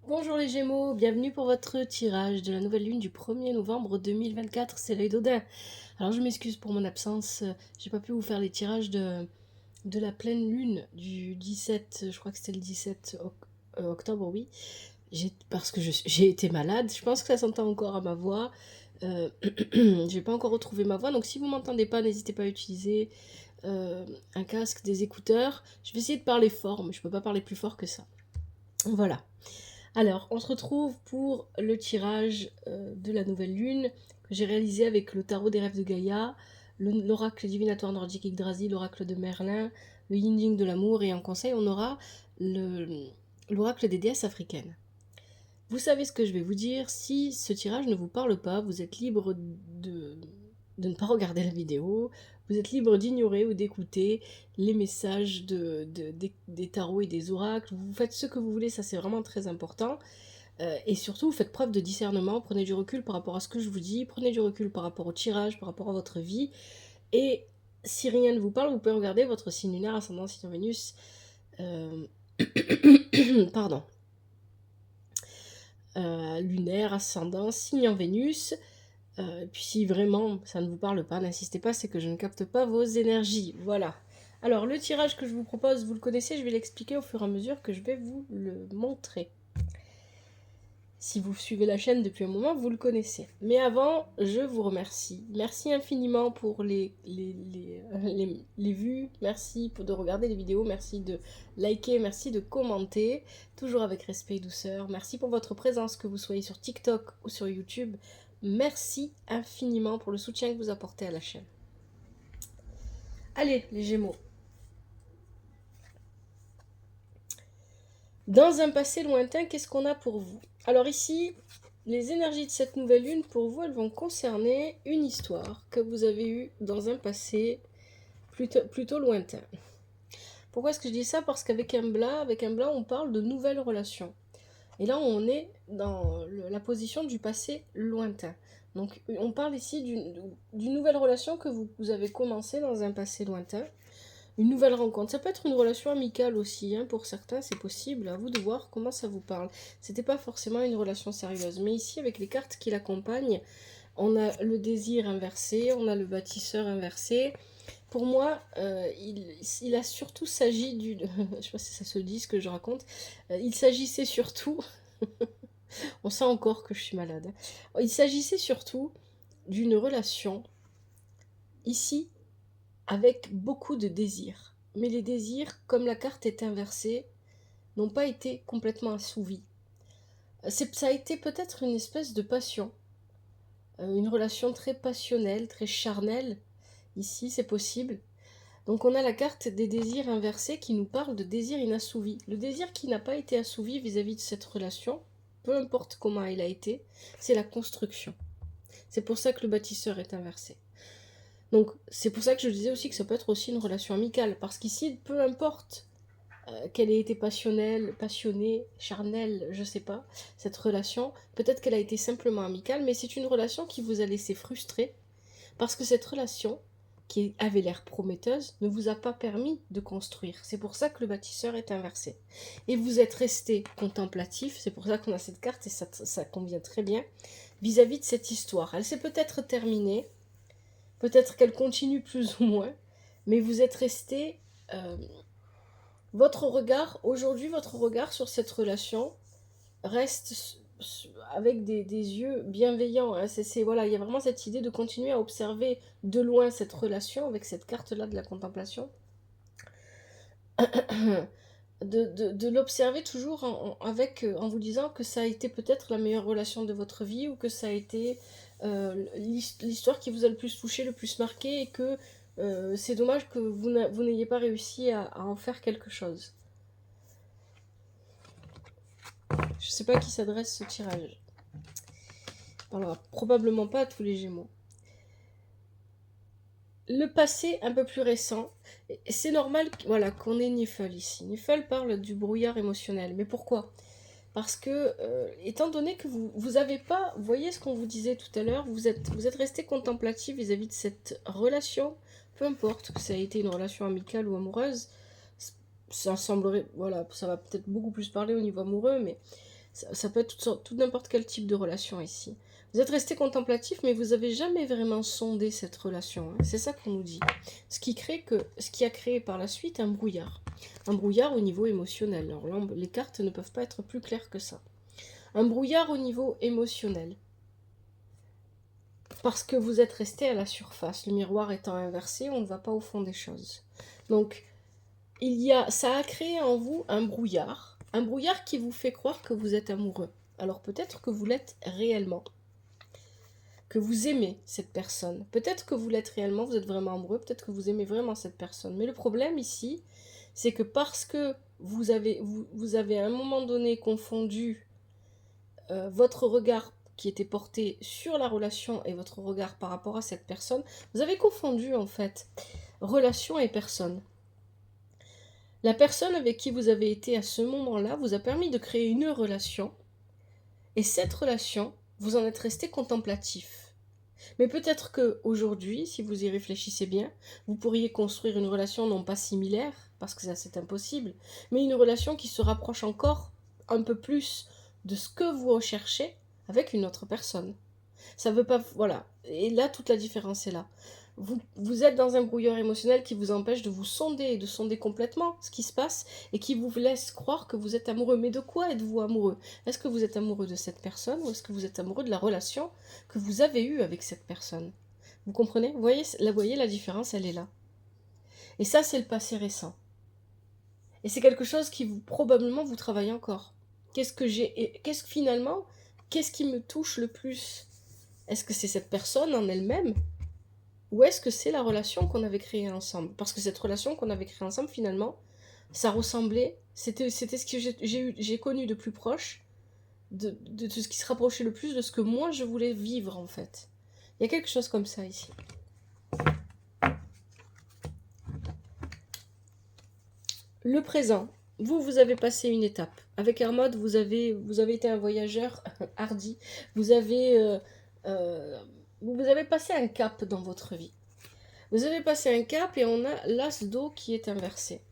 Bonjour les Gémeaux, bienvenue pour votre tirage de la nouvelle lune du 1er novembre 2024, c'est l'œil d'Odin. Alors je m'excuse pour mon absence, j'ai pas pu vous faire les tirages de la pleine lune du 17, je crois que c'était le 17 octobre, oui, parce que j'ai été malade, je pense que ça s'entend encore à ma voix, euh, j'ai pas encore retrouvé ma voix, donc si vous m'entendez pas, n'hésitez pas à utiliser un casque, des écouteurs, je vais essayer de parler fort, mais je peux pas parler plus fort que ça. Voilà. Alors, on se retrouve pour le tirage de la nouvelle lune que j'ai réalisé avec le tarot des rêves de Gaïa, l'oracle divinatoire nordique Yggdrasil, l'oracle de Merlin, le yin yang de l'amour, et en conseil, on aura l'oracle des déesses africaines. Vous savez ce que je vais vous dire, si ce tirage ne vous parle pas, vous êtes libre de ne pas regarder la vidéo, vous êtes libre d'ignorer ou d'écouter les messages des tarots et des oracles, vous faites ce que vous voulez, ça c'est vraiment très important. Et surtout, faites preuve de discernement, prenez du recul par rapport à ce que je vous dis, prenez du recul par rapport au tirage, par rapport à votre vie, et si rien ne vous parle, vous pouvez regarder votre signe lunaire, ascendant, signe en Vénus, pardon, lunaire, ascendant, signe en Vénus, et puis si vraiment ça ne vous parle pas, n'insistez pas, c'est que je ne capte pas vos énergies, voilà. Alors le tirage que je vous propose, vous le connaissez, je vais l'expliquer au fur et à mesure que je vais vous le montrer. Si vous suivez la chaîne depuis un moment, vous le connaissez. Mais avant, je vous remercie. Merci infiniment pour les vues. Merci de regarder les vidéos. Merci de liker. Merci de commenter. Toujours avec respect et douceur. Merci pour votre présence, que vous soyez sur TikTok ou sur YouTube. Merci infiniment pour le soutien que vous apportez à la chaîne. Allez, les Gémeaux. Dans un passé lointain, qu'est-ce qu'on a pour vous? Alors ici, les énergies de cette nouvelle lune, pour vous, elles vont concerner une histoire que vous avez eue dans un passé plutôt lointain. Pourquoi est-ce que je dis ça? Parce qu'avec un blanc, on parle de nouvelles relations. Et là, on est dans la position du passé lointain. Donc, on parle ici d'une nouvelle relation que vous avez commencé dans un passé lointain. Une nouvelle rencontre. Ça peut être une relation amicale aussi, hein, pour certains, c'est possible. À vous de voir comment ça vous parle. C'était pas forcément une relation sérieuse. Mais ici, avec les cartes qui l'accompagnent, on a le désir inversé, on a le bâtisseur inversé. Pour moi, il a surtout s'agi du... je sais pas si ça se dit ce que je raconte. Il s'agissait surtout... on sent encore que je suis malade. Il s'agissait surtout d'une relation, ici, avec beaucoup de désirs. Mais les désirs, comme la carte est inversée, n'ont pas été complètement assouvis. Ça a été peut-être une espèce de passion, une relation très passionnelle, très charnelle. Ici, c'est possible. Donc on a la carte des désirs inversés qui nous parle de désirs inassouvis. Le désir qui n'a pas été assouvi vis-à-vis de cette relation, peu importe comment elle a été, c'est la construction. C'est pour ça que le bâtisseur est inversé. Donc c'est pour ça que je disais aussi que ça peut être aussi une relation amicale, parce qu'ici, peu importe qu'elle ait été passionnée, charnelle, je sais pas, cette relation, peut-être qu'elle a été simplement amicale, mais c'est une relation qui vous a laissé frustré, parce que cette relation, qui avait l'air prometteuse, ne vous a pas permis de construire. C'est pour ça que le bâtisseur est inversé. Et vous êtes resté contemplatif, c'est pour ça qu'on a cette carte, et ça convient très bien, vis-à-vis de cette histoire. Elle s'est peut-être terminée, peut-être qu'elle continue plus ou moins, mais vous êtes resté... aujourd'hui, votre regard sur cette relation reste avec des yeux bienveillants. Hein. Voilà, il y a vraiment cette idée de continuer à observer de loin cette relation avec cette carte-là de la contemplation. De l'observer toujours en vous disant que ça a été peut-être la meilleure relation de votre vie, ou que ça a été l'histoire qui vous a le plus touché, le plus marqué, et que c'est dommage que vous n'ayez pas réussi à en faire quelque chose. Je sais pas à qui s'adresse ce tirage. Alors, probablement pas à tous les Gémeaux. Le passé un peu plus récent, c'est normal voilà, qu'on ait Nifel ici. Nifel parle du brouillard émotionnel. Mais pourquoi? Parce que, étant donné que vous avez pas, vous voyez ce qu'on vous disait tout à l'heure, vous êtes resté contemplatif vis-à-vis de cette relation, peu importe que ça a été une relation amicale ou amoureuse, ça semblerait, voilà, ça va peut-être beaucoup plus parler au niveau amoureux, mais Ça peut être tout n'importe quel type de relation ici. Vous êtes resté contemplatif, mais vous n'avez jamais vraiment sondé cette relation. Hein. C'est ça qu'on nous dit. Ce qui a créé par la suite un brouillard. Un brouillard au niveau émotionnel. Alors là, les cartes ne peuvent pas être plus claires que ça. Un brouillard au niveau émotionnel. Parce que vous êtes resté à la surface. Le miroir étant inversé, on ne va pas au fond des choses. Donc, ça a créé en vous un brouillard qui vous fait croire que vous êtes amoureux. Alors peut-être que vous l'êtes réellement. Que vous aimez cette personne. Peut-être que vous l'êtes réellement, vous êtes vraiment amoureux, peut-être que vous aimez vraiment cette personne. Mais le problème ici, c'est que parce que vous avez à un moment donné confondu votre regard qui était porté sur la relation et votre regard par rapport à cette personne, vous avez confondu en fait relation et personne. La personne avec qui vous avez été à ce moment-là vous a permis de créer une relation et cette relation, vous en êtes resté contemplatif. Mais peut-être qu'aujourd'hui, si vous y réfléchissez bien, vous pourriez construire une relation non pas similaire, parce que ça c'est impossible, mais une relation qui se rapproche encore un peu plus de ce que vous recherchez avec une autre personne. Ça veut pas... Voilà. Et là, toute la différence est là. Vous êtes dans un brouillard émotionnel qui vous empêche de vous sonder et de sonder complètement ce qui se passe et qui vous laisse croire que vous êtes amoureux. Mais de quoi êtes-vous amoureux? Est-ce que vous êtes amoureux de cette personne ou est-ce que vous êtes amoureux de la relation que vous avez eue avec cette personne? Vous comprenez? Vous voyez la différence, elle est là. Et ça, c'est le passé récent. Et c'est quelque chose qui probablement vous travaillez encore. Qu'est-ce qui me touche le plus? Est-ce que c'est cette personne en elle-même? Ou est-ce que c'est la relation qu'on avait créée ensemble? Parce que cette relation qu'on avait créée ensemble, finalement, ça ressemblait... C'était ce que j'ai connu de plus proche, de ce qui se rapprochait le plus de ce que moi, je voulais vivre, en fait. Il y a quelque chose comme ça, ici. Le présent. Vous avez passé une étape. Avec Hermod, vous avez été un voyageur hardi. Vous avez passé un cap dans votre vie. Vous avez passé un cap et on a l'as d'eau qui est inversé.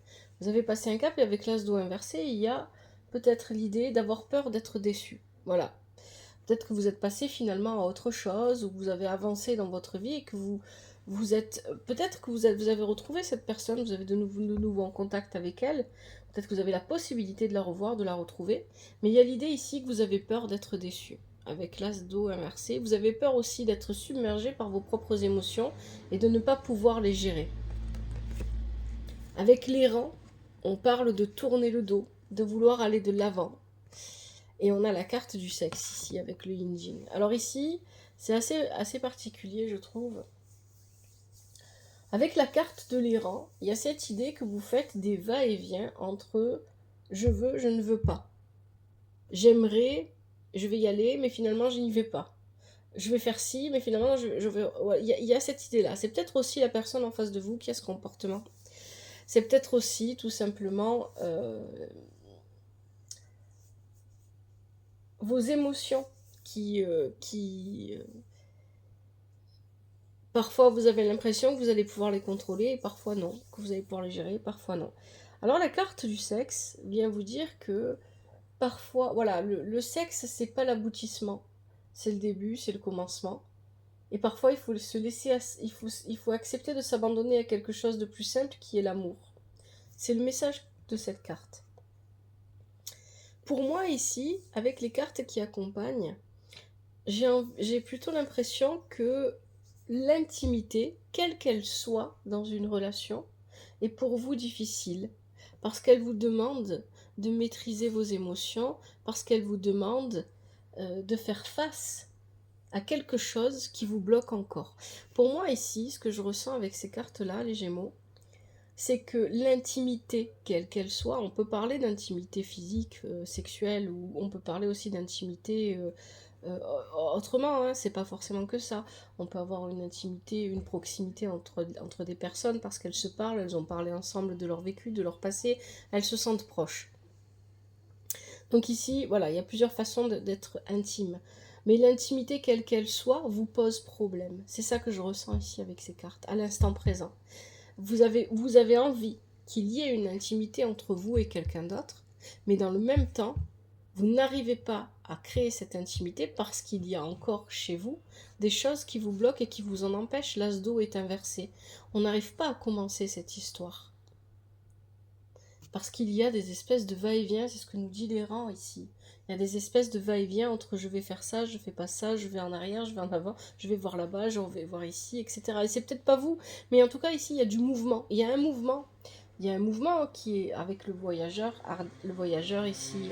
Vous avez passé un cap et avec l'as d'eau inversé, il y a peut-être l'idée d'avoir peur d'être déçu. Voilà. Peut-être que vous êtes passé finalement à autre chose, ou que vous avez avancé dans votre vie et que peut-être que vous avez retrouvé cette personne, vous avez de nouveau en contact avec elle, peut-être que vous avez la possibilité de la revoir, de la retrouver, mais il y a l'idée ici que vous avez peur d'être déçu. Avec l'as d'eau inversé, vous avez peur aussi d'être submergé par vos propres émotions et de ne pas pouvoir les gérer. Avec l'errant, on parle de tourner le dos, de vouloir aller de l'avant. Et on a la carte du sexe ici avec le yin-jing. Alors ici, c'est assez particulier, je trouve. Avec la carte de l'errant, il y a cette idée que vous faites des va-et-vient entre je veux, je ne veux pas. J'aimerais, je vais y aller, mais finalement je n'y vais pas. Je vais faire ci, mais finalement je vais... Ouais, il y a cette idée-là. C'est peut-être aussi la personne en face de vous qui a ce comportement. C'est peut-être aussi tout simplement vos émotions qui parfois vous avez l'impression que vous allez pouvoir les contrôler et parfois non, que vous allez pouvoir les gérer, parfois non. Alors la carte du sexe vient vous dire que parfois, voilà, le sexe c'est pas l'aboutissement, c'est le début, c'est le commencement. Et parfois il faut se laisser, il faut accepter de s'abandonner à quelque chose de plus simple qui est l'amour. C'est le message de cette carte. Pour moi ici, avec les cartes qui accompagnent, j'ai plutôt l'impression que l'intimité, quelle qu'elle soit dans une relation, est pour vous difficile, parce qu'elle vous demande de maîtriser vos émotions, parce qu'elle vous demande de faire face à quelque chose qui vous bloque encore. Pour moi ici, ce que je ressens avec ces cartes-là, les Gémeaux, c'est que l'intimité, quelle qu'elle soit, on peut parler d'intimité physique, sexuelle, ou on peut parler aussi d'intimité autrement, hein, c'est pas forcément que ça. On peut avoir une intimité, une proximité entre des personnes parce qu'elles se parlent, elles ont parlé ensemble de leur vécu, de leur passé, elles se sentent proches. Donc ici, voilà, il y a plusieurs façons d'être intime. Mais l'intimité, quelle qu'elle soit, vous pose problème. C'est ça que je ressens ici avec ces cartes, à l'instant présent. Vous avez envie qu'il y ait une intimité entre vous et quelqu'un d'autre, mais dans le même temps, Vous n'arrivez pas à créer cette intimité parce qu'il y a encore chez vous des choses qui vous bloquent et qui vous en empêchent. L'as d'eau est inversé. On n'arrive pas à commencer cette histoire. Parce qu'il y a des espèces de va-et-vient, c'est ce que nous dit les rangs ici. Il y a des espèces de va-et-vient entre je vais faire ça, je fais pas ça, je vais en arrière, je vais en avant, je vais voir là-bas, je vais voir ici, etc. Et c'est peut-être pas vous, mais en tout cas ici il y a du mouvement. Il y a un mouvement. Il y a un mouvement qui est avec le voyageur ici,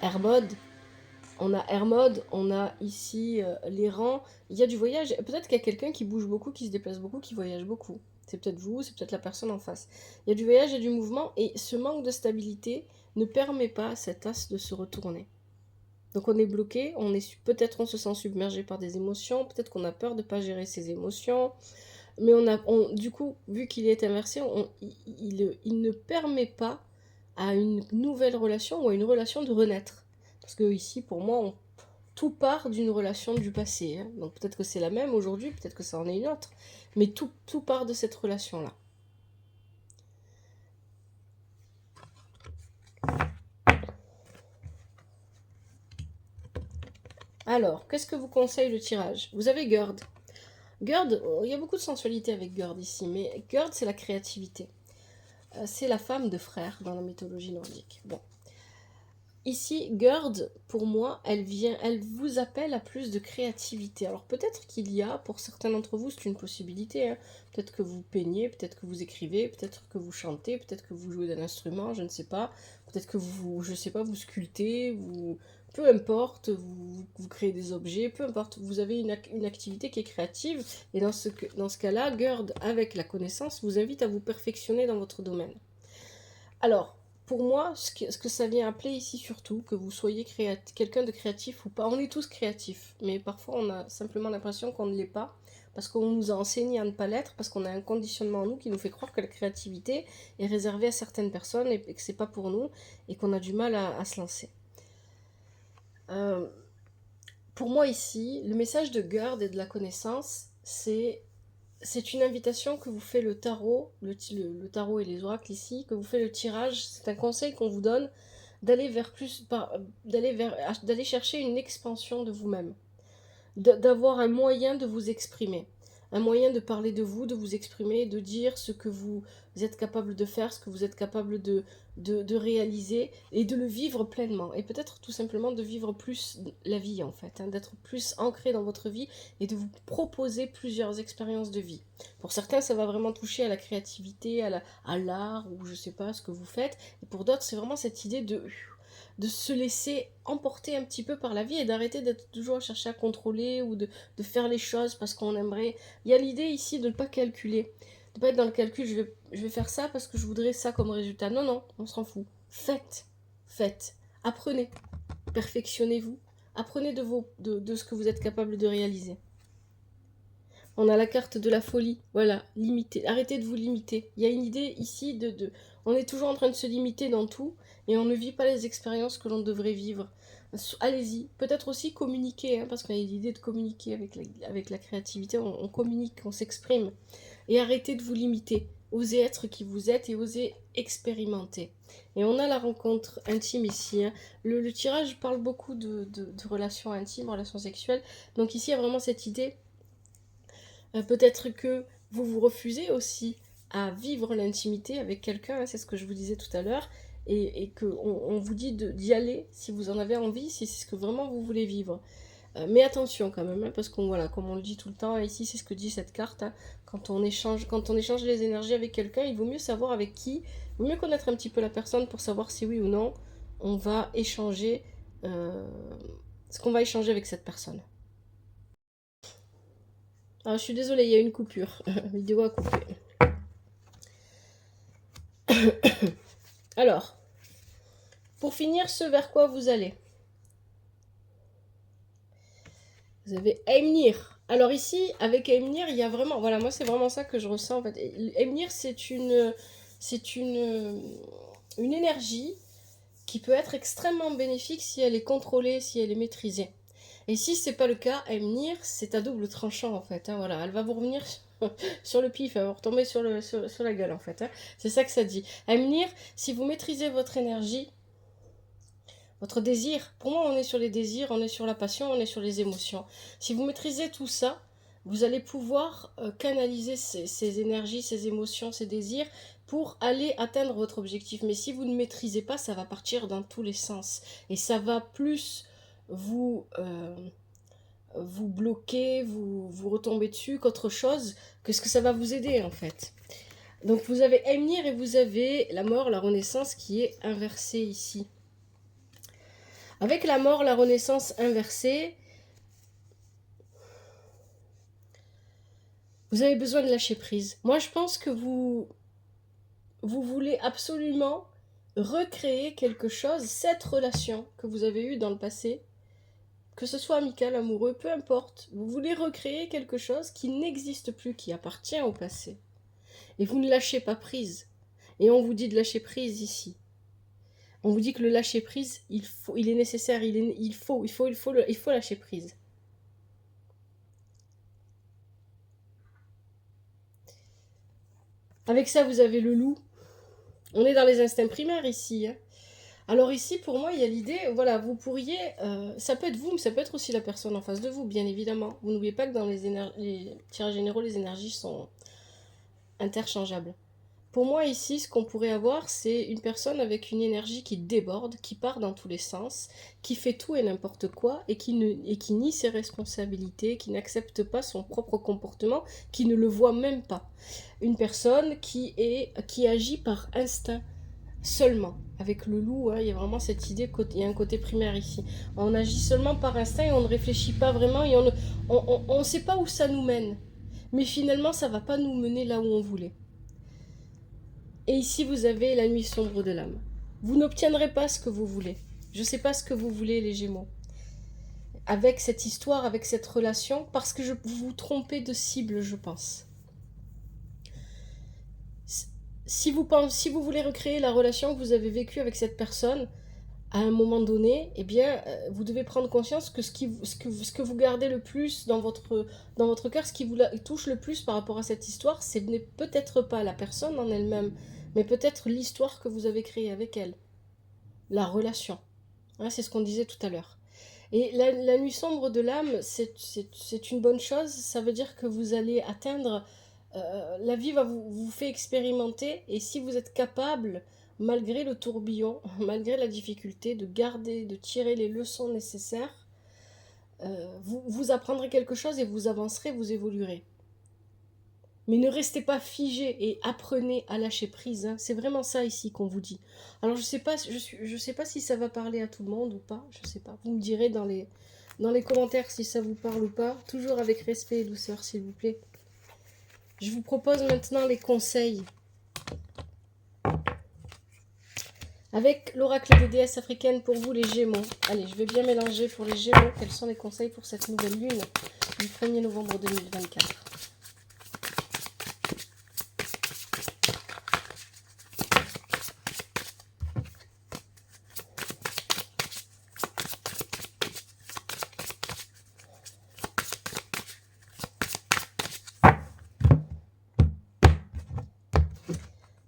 Hermod. On a Hermod, on a ici les rangs. Il y a du voyage. Peut-être qu'il y a quelqu'un qui bouge beaucoup, qui se déplace beaucoup, qui voyage beaucoup. C'est peut-être vous, c'est peut-être la personne en face. Il y a du voyage et du mouvement, et ce manque de stabilité ne permet pas à cet as de se retourner. Donc on est bloqué, peut-être on se sent submergé par des émotions, peut-être qu'on a peur de ne pas gérer ses émotions, mais du coup, vu qu'il est inversé, il ne permet pas à une nouvelle relation ou à une relation de renaître. Parce que ici, pour moi, tout part d'une relation du passé. Hein. Donc peut-être que c'est la même aujourd'hui, peut-être que ça en est une autre, mais tout part de cette relation-là. Alors, qu'est-ce que vous conseille le tirage? Vous avez Gerd. Gerd, il y a beaucoup de sensualité avec Gerd ici, mais Gerd, c'est la créativité. C'est la femme de frère dans la mythologie nordique. Bon. Ici, Gerd, pour moi, elle vous appelle à plus de créativité. Alors peut-être qu'il y a, pour certains d'entre vous, c'est une possibilité. Hein. Peut-être que vous peignez, peut-être que vous écrivez, peut-être que vous chantez, peut-être que vous jouez d'un instrument, je ne sais pas. Peut-être que je sais pas, vous sculptez, peu importe, vous créez des objets, peu importe. Vous avez une activité qui est créative. Et dans ce cas-là, Gerd, avec la connaissance, vous invite à vous perfectionner dans votre domaine. Alors, pour moi, ce que ça vient appeler ici surtout, que vous soyez quelqu'un de créatif ou pas, on est tous créatifs, mais parfois on a simplement l'impression qu'on ne l'est pas, parce qu'on nous a enseigné à ne pas l'être, parce qu'on a un conditionnement en nous qui nous fait croire que la créativité est réservée à certaines personnes et que c'est pas pour nous, et qu'on a du mal à se lancer. Pour moi ici, le message de Gerd et de la connaissance, c'est une invitation que vous fait le tarot, le tarot et les oracles ici, que vous fait le tirage. C'est un conseil qu'on vous donne d'aller d'aller chercher une expansion de vous-même, d'avoir un moyen de vous exprimer, un moyen de parler de vous exprimer, de dire ce que vous êtes capable de faire, ce que vous êtes capable de réaliser et de le vivre pleinement. Et peut-être tout simplement de vivre plus la vie en fait, hein, d'être plus ancré dans votre vie et de vous proposer plusieurs expériences de vie. Pour certains, ça va vraiment toucher à la créativité, à l'art ou je sais pas ce que vous faites. Et pour d'autres, c'est vraiment cette idée de se laisser emporter un petit peu par la vie et d'arrêter d'être toujours à chercher à contrôler ou de faire les choses parce qu'on aimerait. Il y a l'idée ici de ne pas calculer, de ne pas être dans le calcul, je vais faire ça parce que je voudrais ça comme résultat. Non, non, on s'en fout. Faites, apprenez, perfectionnez-vous, apprenez de ce que vous êtes capable de réaliser. On a la carte de la folie, voilà, limiter, arrêtez de vous limiter. Il y a une idée ici on est toujours en train de se limiter dans tout et on ne vit pas les expériences que l'on devrait vivre. Allez-y, peut-être aussi communiquer, hein, parce qu'il y a l'idée de communiquer avec la créativité, on communique, on s'exprime. Et arrêtez de vous limiter, osez être qui vous êtes et osez expérimenter. Et on a la rencontre intime ici. Hein. Le tirage parle beaucoup de relations intimes, relations sexuelles. Donc ici, il y a vraiment cette idée. Peut-être que vous vous refusez aussi à vivre l'intimité avec quelqu'un, hein, c'est ce que je vous disais tout à l'heure, et qu'on on vous dit d'y aller si vous en avez envie, si c'est ce que vraiment vous voulez vivre. Mais attention quand même, hein, parce qu'on voilà, comme on le dit tout le temps, ici c'est ce que dit cette carte, hein, quand on échange les énergies avec quelqu'un, il vaut mieux savoir avec qui, il vaut mieux connaître un petit peu la personne pour savoir si oui ou non on va échanger ce qu'on va échanger avec cette personne. Ah, je suis désolée, il y a une coupure. La vidéo a coupé. Alors, pour finir, ce vers quoi vous allez. Vous avez Eimnir. Alors ici, avec Eimnir, il y a vraiment... Voilà, moi c'est vraiment ça que je ressens en fait. Eimnir, c'est une énergie qui peut être extrêmement bénéfique si elle est contrôlée, si elle est maîtrisée. Et si c'est pas le cas, Eimnir, c'est à double tranchant en fait. Hein, voilà, elle va vous revenir sur le pif, elle va vous retomber sur la gueule en fait. Hein. C'est ça que ça dit. Eimnir, si vous maîtrisez votre énergie, Votre désir, pour moi, on est sur les désirs, on est sur la passion, on est sur les émotions. Si vous maîtrisez tout ça, vous allez pouvoir canaliser ces énergies, ces émotions, ces désirs pour aller atteindre votre objectif. Mais si vous ne maîtrisez pas, ça va partir dans tous les sens. Et ça va plus vous bloquer, vous retomber dessus qu'autre chose, que ce que ça va vous aider en fait. Donc vous avez Emnir et vous avez la mort, la renaissance qui est inversée ici. Avec la mort, la renaissance inversée, vous avez besoin de lâcher prise. Moi, je pense que vous voulez absolument recréer quelque chose, cette relation que vous avez eue dans le passé, que ce soit amical, amoureux, peu importe. Vous voulez recréer quelque chose qui n'existe plus, qui appartient au passé. Et vous ne lâchez pas prise. Et on vous dit de lâcher prise ici. On vous dit que le lâcher prise, il est nécessaire, il faut lâcher prise. Avec ça, vous avez le loup. On est dans les instincts primaires ici. Hein. Alors ici, pour moi, il y a l'idée, voilà, vous pourriez, ça peut être vous, mais ça peut être aussi la personne en face de vous, bien évidemment. Vous n'oubliez pas que dans les tirages généraux, les énergies sont interchangeables. Pour moi, ici, ce qu'on pourrait avoir, c'est une personne avec une énergie qui déborde, qui part dans tous les sens, qui fait tout et n'importe quoi, et qui nie ses responsabilités, qui n'accepte pas son propre comportement, qui ne le voit même pas. Une personne qui agit par instinct seulement. Avec le loup, hein, il y a vraiment cette idée qu'il y a un côté primaire ici. On agit seulement par instinct et on ne réfléchit pas vraiment et on ne sait pas où ça nous mène. Mais finalement, ça ne va pas nous mener là où on voulait. Et ici, vous avez la nuit sombre de l'âme. Vous n'obtiendrez pas ce que vous voulez. Je ne sais pas ce que vous voulez, les Gémeaux. Avec cette histoire, avec cette relation, parce que vous vous trompez de cible, je pense. Si vous voulez recréer la relation que vous avez vécue avec cette personne, à un moment donné, eh bien, vous devez prendre conscience que ce que vous gardez le plus dans votre cœur, ce qui vous touche le plus par rapport à cette histoire, ce n'est peut-être pas la personne en elle-même, mais peut-être l'histoire que vous avez créée avec elle. La relation. Hein, c'est ce qu'on disait tout à l'heure. Et la nuit sombre de l'âme, c'est une bonne chose. Ça veut dire que vous allez atteindre... la vie vous fait expérimenter. Et si vous êtes capable, malgré le tourbillon, malgré la difficulté, de tirer les leçons nécessaires, vous apprendrez quelque chose et vous avancerez, vous évoluerez. Mais ne restez pas figé et apprenez à lâcher prise. Hein. C'est vraiment ça ici qu'on vous dit. Alors je sais pas si ça va parler à tout le monde ou pas. Je sais pas. Vous me direz dans les commentaires si ça vous parle ou pas. Toujours avec respect et douceur, s'il vous plaît. Je vous propose maintenant les conseils. Avec l'oracle des déesses africaines pour vous les Gémeaux. Allez, je vais bien mélanger pour les Gémeaux. Quels sont les conseils pour cette nouvelle lune du 1er novembre 2024 ?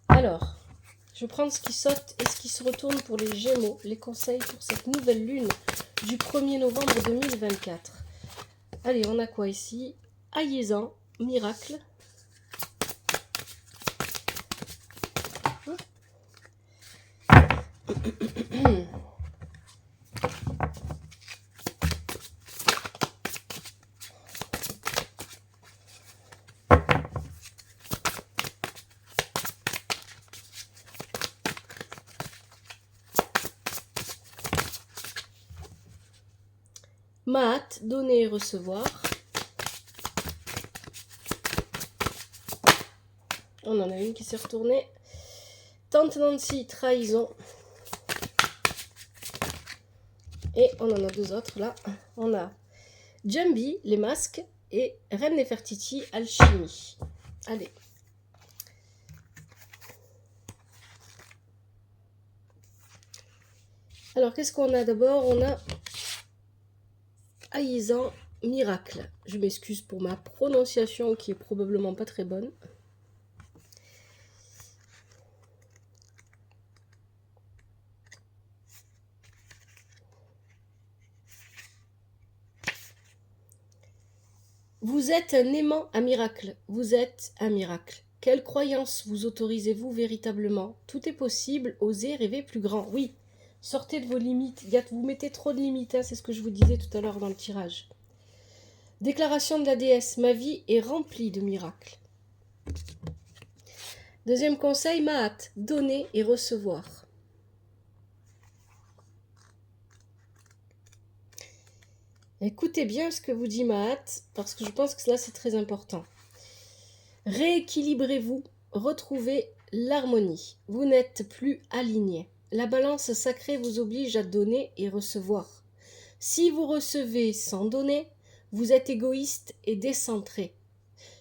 Alors, je vais prendre ce qui saute et ce qui se retourne pour les Gémeaux, les conseils pour cette nouvelle lune du 1er novembre 2024. Allez, on a quoi ici? Aïezan, miracle. Maat, donner et recevoir. On en a une qui s'est retournée. Tante Nancy, trahison. Et on en a deux autres là. On a Jumbi, les masques. Et Reine Nefertiti, alchimie. Allez. Alors, qu'est-ce qu'on a d'abord? On a Aïzan, miracle. Je m'excuse pour ma prononciation qui est probablement pas très bonne. Vous êtes un aimant à miracle. Vous êtes un miracle. Quelle croyance vous autorisez-vous véritablement? Tout est possible, osez rêver plus grand. Oui, sortez de vos limites. Vous mettez trop de limites, hein, c'est ce que je vous disais tout à l'heure dans le tirage. Déclaration de la déesse. Ma vie est remplie de miracles. Deuxième conseil, Mahat. Donner et recevoir. Écoutez bien ce que vous dit Mahat, parce que je pense que là c'est très important. Rééquilibrez-vous, retrouvez l'harmonie. Vous n'êtes plus aligné. La balance sacrée vous oblige à donner et recevoir. Si vous recevez sans donner, vous êtes égoïste et décentré.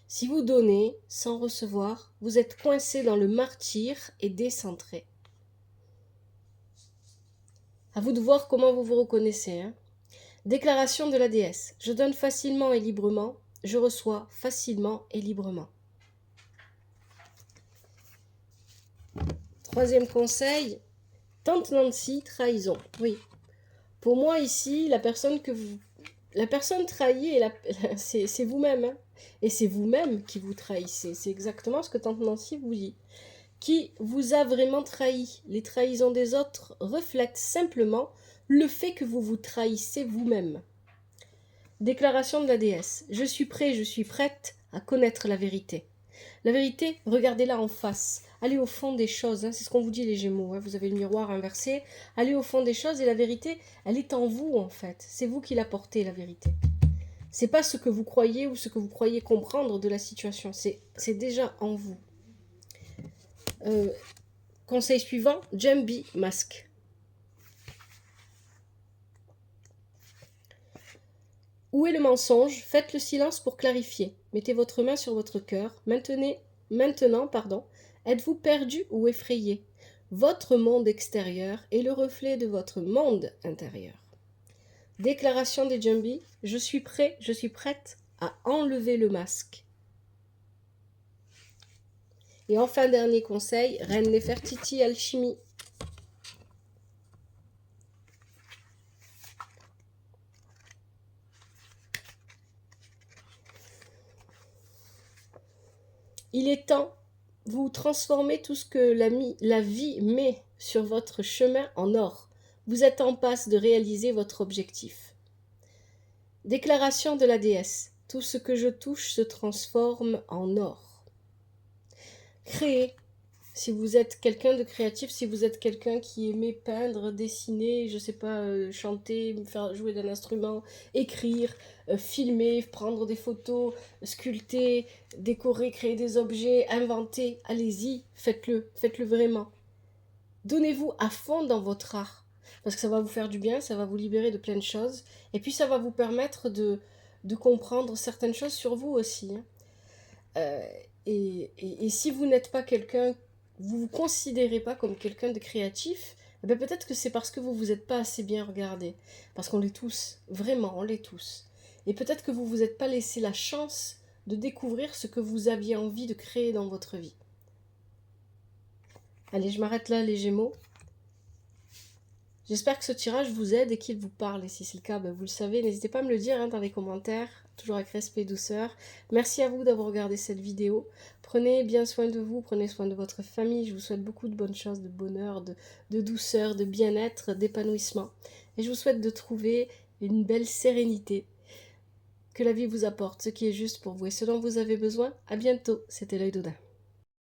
Si vous donnez sans recevoir, vous êtes coincé dans le martyre et décentré. À vous de voir comment vous vous reconnaissez. Déclaration de la déesse. Je donne facilement et librement, je reçois facilement et librement. Troisième conseil, Tante Nancy, trahison. Oui. Pour moi ici, la personne trahie, c'est vous-même. Hein. Et c'est vous-même qui vous trahissez. C'est exactement ce que Tante Nancy vous dit. Qui vous a vraiment trahi? Les trahisons des autres reflètent simplement le fait que vous vous trahissez vous-même. Déclaration de la déesse. Je suis prêt, je suis prête à connaître la vérité. La vérité, regardez-la en face. Allez au fond des choses. Hein. C'est ce qu'on vous dit les Gémeaux. Hein. Vous avez le miroir inversé. Allez au fond des choses et la vérité, elle est en vous en fait. C'est vous qui la portez, la vérité. C'est pas ce que vous croyez ou ce que vous croyez comprendre de la situation. C'est déjà en vous. Conseil suivant, Jambi masque. Où est le mensonge? Faites le silence pour clarifier. Mettez votre main sur votre cœur. Maintenant, êtes-vous perdu ou effrayé? Votre monde extérieur est le reflet de votre monde intérieur. Déclaration des Jambi. Je suis prêt, je suis prête à enlever le masque. Et enfin, dernier conseil, Reine Nefertiti, alchimie. Il est temps, vous transformez tout ce que la vie met sur votre chemin en or. Vous êtes en passe de réaliser votre objectif. Déclaration de la déesse. Tout ce que je touche se transforme en or. Créez. Si vous êtes quelqu'un de créatif, si vous êtes quelqu'un qui aimait peindre, dessiner, je sais pas, chanter, faire jouer d'un instrument, écrire, filmer, prendre des photos, sculpter, décorer, créer des objets, inventer, allez-y, faites-le vraiment. Donnez-vous à fond dans votre art, parce que ça va vous faire du bien, ça va vous libérer de plein de choses, et puis ça va vous permettre de comprendre certaines choses sur vous aussi. Et si vous n'êtes pas quelqu'un, vous ne vous considérez pas comme quelqu'un de créatif, eh bien peut-être que c'est parce que vous ne vous êtes pas assez bien regardé. Parce qu'on l'est tous, vraiment, on l'est tous. Et peut-être que vous ne vous êtes pas laissé la chance de découvrir ce que vous aviez envie de créer dans votre vie. Allez, je m'arrête là, les Gémeaux. J'espère que ce tirage vous aide et qu'il vous parle. Et si c'est le cas, vous le savez, n'hésitez pas à me le dire dans les commentaires, toujours avec respect et douceur. Merci à vous d'avoir regardé cette vidéo. Prenez bien soin de vous, prenez soin de votre famille. Je vous souhaite beaucoup de bonnes choses, de bonheur, de douceur, de bien-être, d'épanouissement. Et je vous souhaite de trouver une belle sérénité. Que la vie vous apporte ce qui est juste pour vous et ce dont vous avez besoin. À bientôt, c'était l'œil d'Odin.